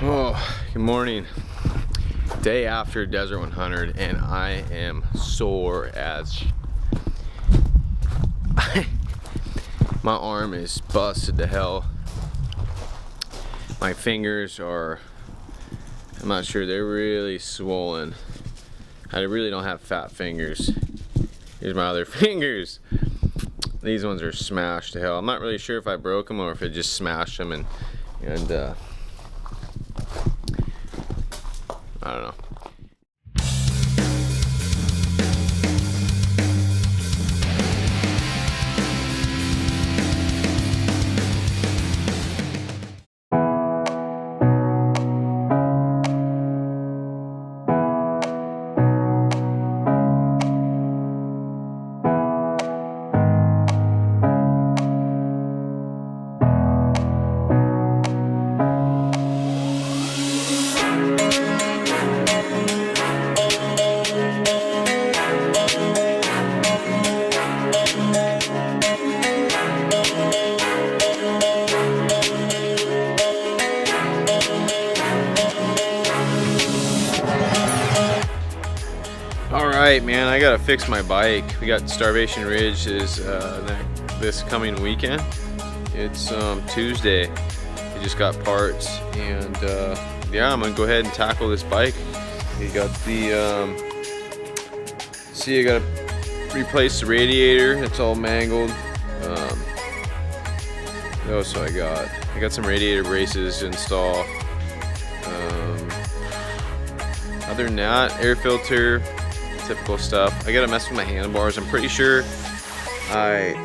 Oh, good morning. Day after Desert 100, and I am sore as my arm is busted to hell. My fingers are, I'm not sure, they're really swollen. I really don't have fat fingers. Here's my other fingers. These ones are smashed to hell. I'm not really sure if I broke them or if it just smashed them, and I don't know. Alright, man, I gotta fix my bike. We got Starvation Ridge is this coming weekend. It's Tuesday. I just got parts, and yeah, I'm gonna go ahead and tackle this bike. We got the see, I gotta replace the radiator. It's all mangled. Oh, so I got some radiator braces to install. Other than that, air filter, typical stuff. I gotta mess with my handlebars. I'm pretty sure I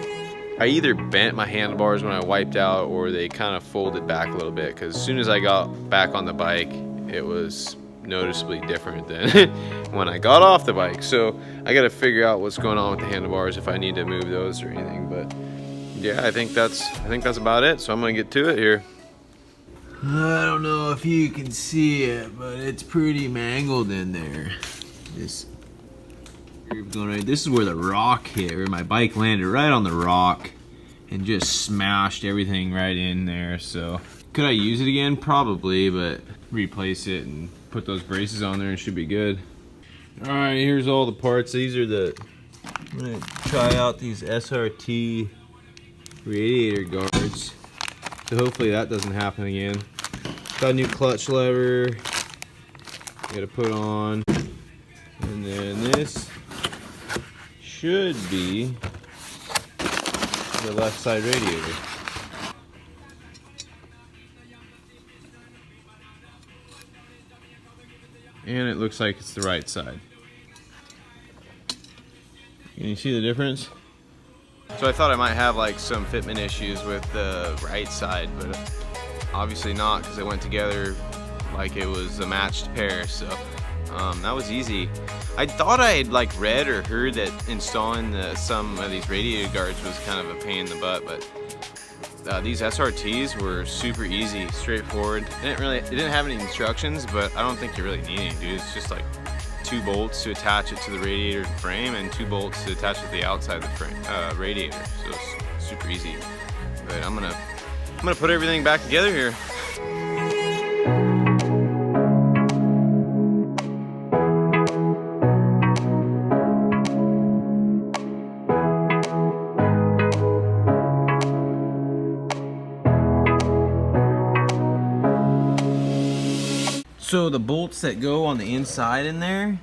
either bent my handlebars when I wiped out, or they kind of folded back a little bit, because as soon as I got back on the bike, it was noticeably different than when I got off the bike. So I gotta figure out what's going on with the handlebars, if I need to move those or anything. But yeah, I think that's about it. So I'm gonna get to it here. I don't know if you can see it, but it's pretty mangled in there. This is where the rock hit, where my bike landed right on the rock and just smashed everything right in there. So could I use it again? Probably, but replace it and put those braces on there and it should be good. All right, here's all the parts. These are I'm gonna try out these SRT radiator guards. So hopefully that doesn't happen again. Got a new clutch lever, gotta put on, and then this should be the left side radiator. And it looks like it's the right side. Can you see the difference? So I thought I might have like some fitment issues with the right side, but obviously not, because it went together like it was a matched pair. So that was easy. I thought I had like read or heard that installing some of these radiator guards was kind of a pain in the butt, but these SRTs were super easy, straightforward. It didn't have any instructions, but I don't think you really need any, dude. It's just like 2 bolts to attach it to the radiator frame and 2 bolts to attach it to the outside of the frame, radiator. So it's super easy. But I'm gonna put everything back together here. So the bolts that go on the inside in there,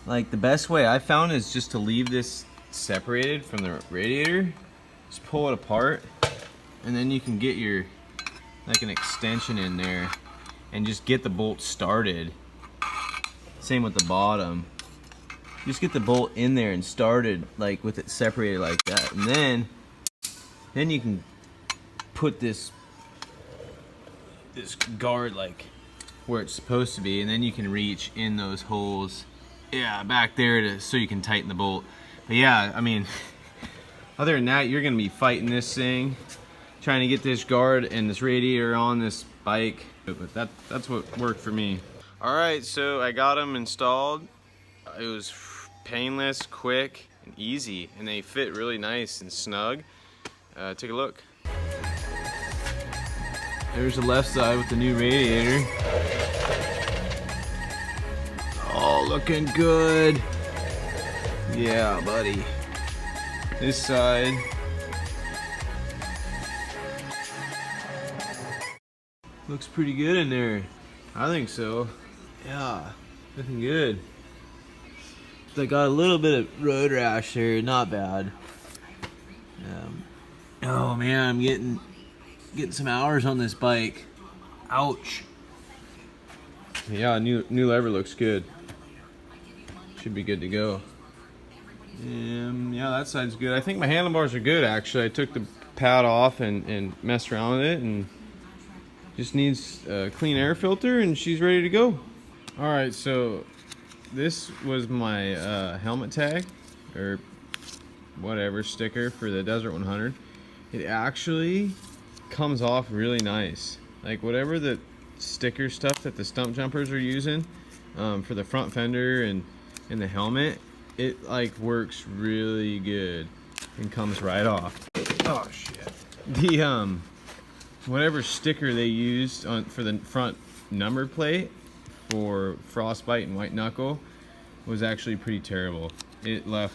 like the best way I found is just to leave this separated from the radiator. Just pull it apart, and then you can get your like an extension in there and just get the bolt started. Same with the bottom. Just get the bolt in there and started, like with it separated like that, and then you can put this guard like where it's supposed to be, and then you can reach in those holes, yeah, back there, so you can tighten the bolt. But yeah, I mean, other than that, you're gonna be fighting this thing, trying to get this guard and this radiator on this bike. But that's what worked for me. All right, so I got them installed. It was painless, quick, and easy, and they fit really nice and snug. Take a look. There's the left side with the new radiator. Oh, looking good. Yeah, buddy. This side. Looks pretty good in there. I think so. Yeah, looking good. I got a little bit of road rash there, not bad. Oh man, I'm getting some hours on this bike. Ouch. Yeah, new lever looks good. Should be good to go. Yeah, that side's good. I think my handlebars are good actually. I took the pad off and messed around with it, and just needs a clean air filter and she's ready to go. All right, so this was my helmet tag or whatever sticker for the Desert 100. It actually comes off really nice. Like whatever the sticker stuff that the stump jumpers are using for the front fender and the helmet, it like works really good and comes right off. Oh shit. The whatever sticker they used for the front number plate for frostbite and white knuckle was actually pretty terrible. It left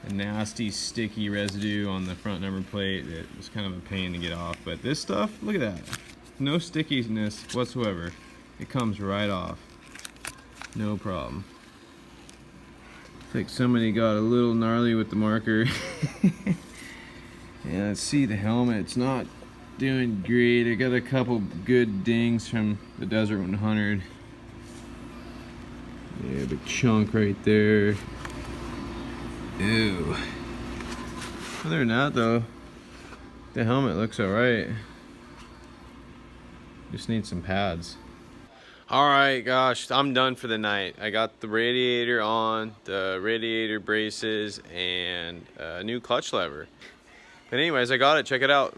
a nasty sticky residue on the front number plate that was kind of a pain to get off. But this stuff, look at that, no stickiness whatsoever. It comes right off, no problem. I think somebody got a little gnarly with the marker. Yeah, let's see the helmet, it's not doing great. I got a couple good dings from the Desert 100. Yeah, big chunk right there. Ew. Other than that though, the helmet looks alright. Just need some pads. Alright, gosh, I'm done for the night. I got the radiator on, the radiator braces, and a new clutch lever. But anyways, I got it, check it out.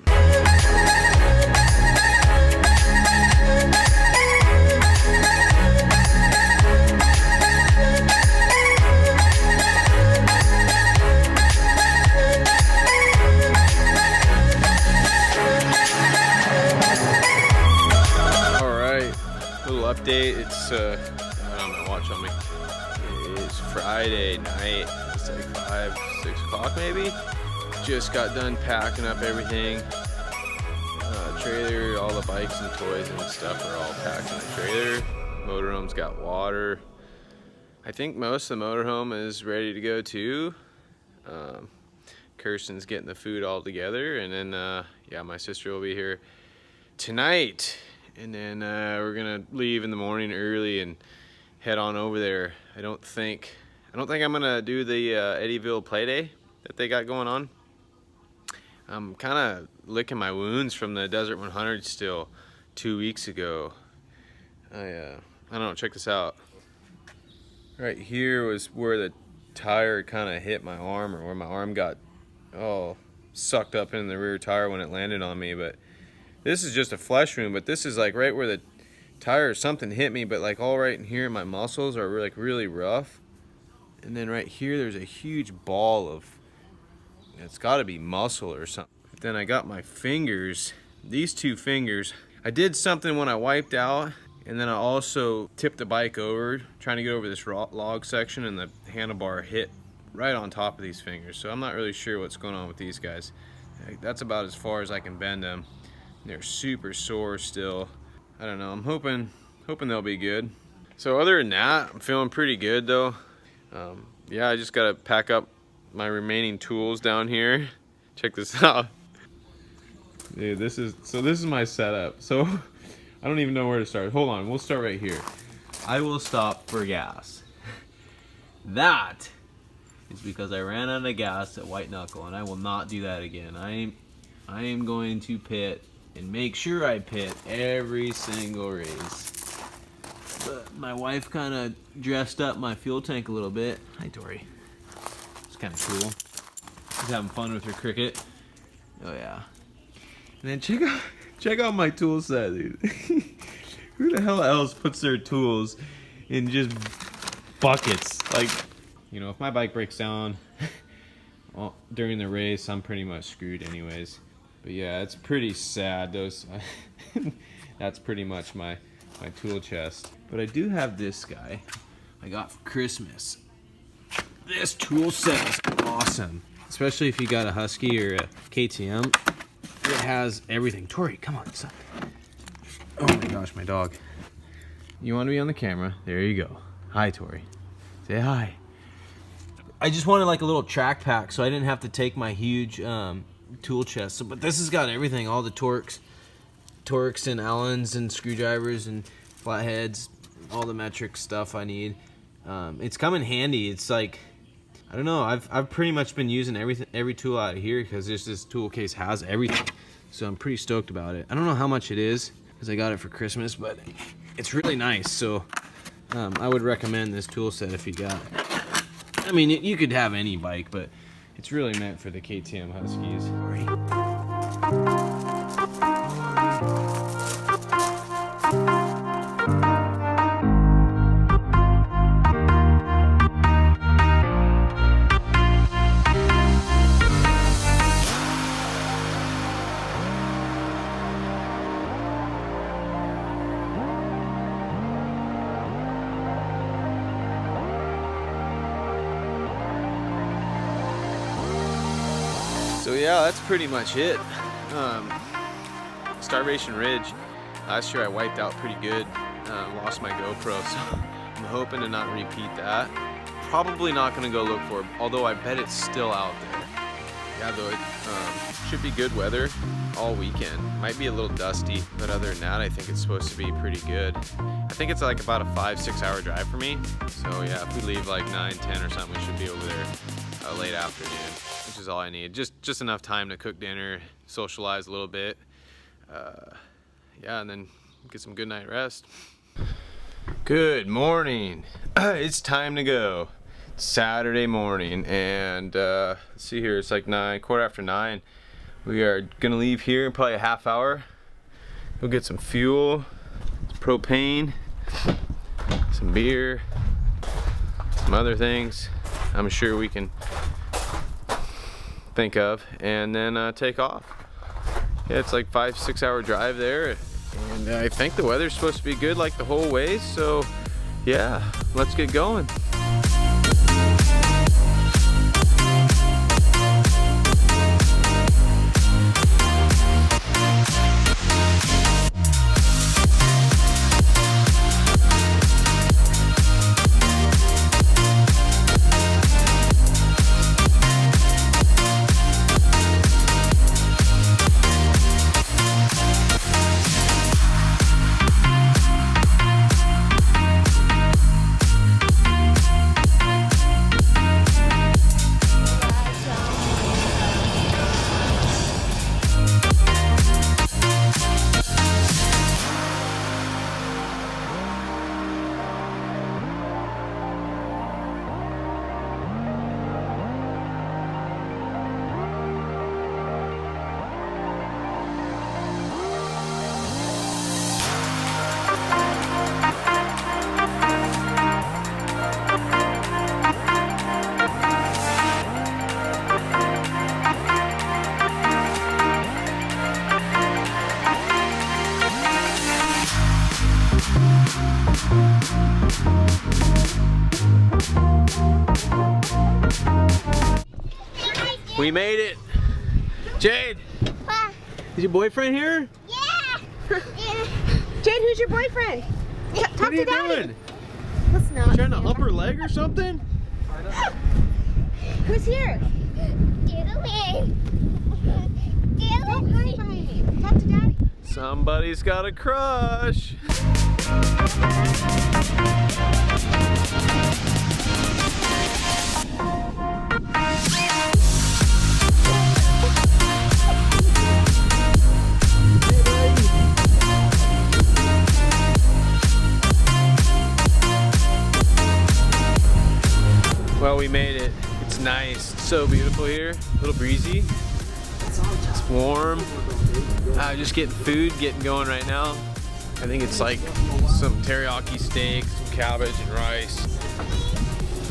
Update, it's I don't know, watch on me. It's Friday night. It's like 5, 6 o'clock maybe. Just got done packing up everything. Trailer, all the bikes and toys and stuff are all packed in the trailer. Motorhome's got water. I think most of the motorhome is ready to go too. Kirsten's getting the food all together, and then yeah, my sister will be here tonight. And then we're gonna leave in the morning early and head on over there. I don't think I'm gonna do the Eddyville play day that they got going on. I'm kind of licking my wounds from the Desert 100 still 2 weeks ago. I don't know, check this out. Right here was where the tire kind of hit my arm, or where my arm got all sucked up in the rear tire when it landed on me. But this is just a flesh wound, but this is like right where the tire or something hit me, but like all right in here, my muscles are like really rough. And then right here, there's a huge ball of, it's gotta be muscle or something. But then I got my fingers, these two fingers. I did something when I wiped out, and then I also tipped the bike over, trying to get over this log section, and the handlebar hit right on top of these fingers. So I'm not really sure what's going on with these guys. That's about as far as I can bend them. They're super sore still. I don't know, I'm hoping they'll be good. So other than that, I'm feeling pretty good though. Yeah, I just gotta pack up my remaining tools down here. Check this out. Dude, this is my setup. So I don't even know where to start. Hold on, we'll start right here. I will stop for gas. That is because I ran out of gas at White Knuckle, and I will not do that again. I am going to pit and make sure I pit every single race. But my wife kind of dressed up my fuel tank a little bit. Hi, Tori. It's kind of cool. She's having fun with her cricket. Oh yeah. And then check out my tool set, dude. Who the hell else puts their tools in just buckets? Like, you know, if my bike breaks down during the race, I'm pretty much screwed anyways. But yeah, it's pretty sad. Those That's pretty much my tool chest. But I do have this guy I got for Christmas. This tool set is awesome, especially if you got a Husky or a KTM. It has everything. Tori, come on, son. Oh my gosh, my dog. You want to be on the camera? There you go. Hi, Tori. Say hi. I just wanted like a little track pack so I didn't have to take my huge tool chest. So, but this has got everything, all the Torx and Allens and screwdrivers and flatheads, all the metric stuff I need. It's come in handy. It's like, I don't know, I've pretty much been using every tool out of here because this tool case has everything. So I'm pretty stoked about it. I don't know how much it is because I got it for Christmas, but it's really nice. So I would recommend this tool set if you got it. I mean, you could have any bike, but it's really meant for the KTM Huskies. So yeah, that's pretty much it. Starvation Ridge. Last year I wiped out pretty good. Lost my GoPro, so I'm hoping to not repeat that. Probably not gonna go look for it, although I bet it's still out there. Yeah, though it should be good weather all weekend. Might be a little dusty, but other than that, I think it's supposed to be pretty good. I think it's like about a 5-6 hour drive for me. So yeah, if we leave like 9, 10 or something, we should be over there late afternoon, which is all I need. Just enough time to cook dinner, socialize a little bit. Yeah, and then get some good night rest. Good morning. It's time to go. It's Saturday morning, and let's see here, it's like 9:15. We are gonna leave here in probably a half hour. Go get some fuel, some propane, some beer, some other things I'm sure we can think of, and then take off. Yeah, it's like 5-6 hour drive there, and I think the weather's supposed to be good like the whole way, so yeah, let's get going. We made it. Jade, is your boyfriend here? Yeah. Jade, who's your boyfriend? Talk What are you to Daddy. doing? Let's not. Trying to upper leg or something? Who's here? Go hide behind me. Talk to Daddy. Somebody's got a crush. Well, we made it. It's nice. It's so beautiful here. A little breezy. It's warm. Just getting food, getting going right now. I think it's like some teriyaki steak, some cabbage and rice.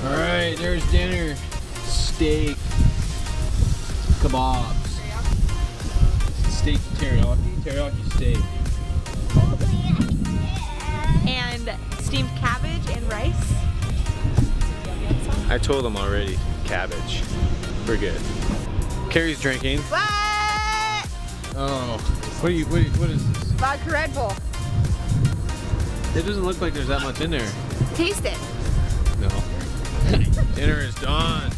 All right, there's dinner. Steak, kebabs, steak teriyaki steak. and steamed cabbage and rice. I told them already, cabbage. We're good. Carrie's drinking. What? Oh, what is this? Vodka Red Bull. It doesn't look like there's that much in there. Taste it. No. Dinner is done.